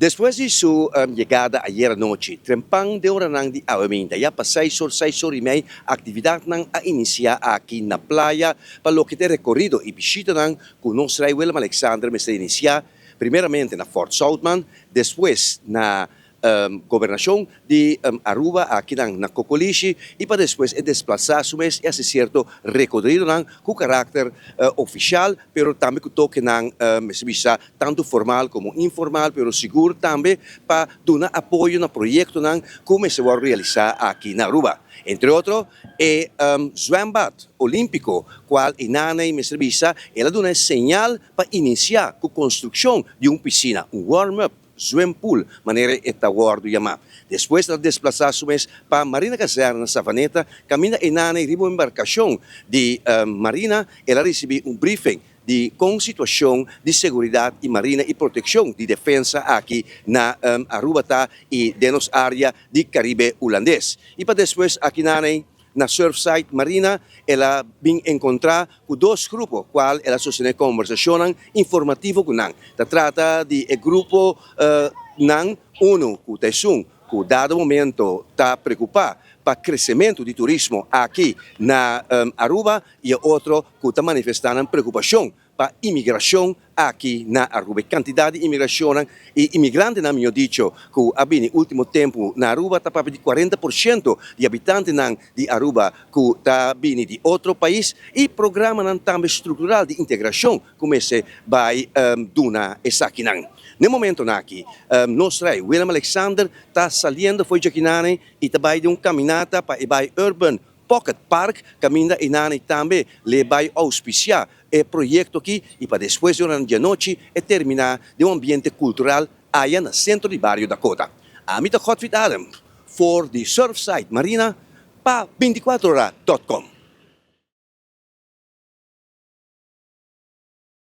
Después de su llegada ayer anoche, trempang de hora ng di awaminda, ya pa 6 y media, actividad ng a inicia aquí na playa, para lo que te recorrido y visita ng conosra William Alexander me se inicia primeramente na Fort Southman, después na gobernación de Aruba aqui na Cocolishi e para depois desplazar-se e esse certo recorrido com caráter oficial, pero também com toque serviço tanto formal como informal, pero seguro também para dar apoio no projeto como se vai realizar aqui na Aruba. Entre outros, zwembad olímpico, qual inane me serviça, ela dá señal para iniciar a construção de uma piscina, warm-up, swim pool, maneira esta guardo yama. Depois de desplazar-se para Marina Caserna, Savaneta, caminha inane ribo embarcação de Marina, ela recebe briefing com situação de segurança e marina e proteção de defesa aqui na Aruba e de nossa área de Caribe holandês. E para depois aqui na Surfside Marina, ela vem encontrar com dois grupos, qual ela sustenta conversação informativa com nang. Trata de grupo uno que dado momento está preocupado para o crescimento do turismo aqui na Aruba e outro que está manifestando preocupação para a imigração aqui na Aruba. A quantidade de imigração e imigrantes, na minha dicho, que há no último tempo na Aruba está para de 40% de habitantes de Aruba que está vindo de outro país e programa também estrutural de integração como esse vai duna essa aqui. No momento aqui, nosso rei William Alexander está saindo foi de aqui e está de caminhada para o Urban Pocket Park, caminha inane também le vai auspiciar o projeto aqui e para depois durante a noite terminar de ambiente cultural aí no centro de Barrio Dakota. A mim Godfried Adam for the Surfside Marina para 24horas.com.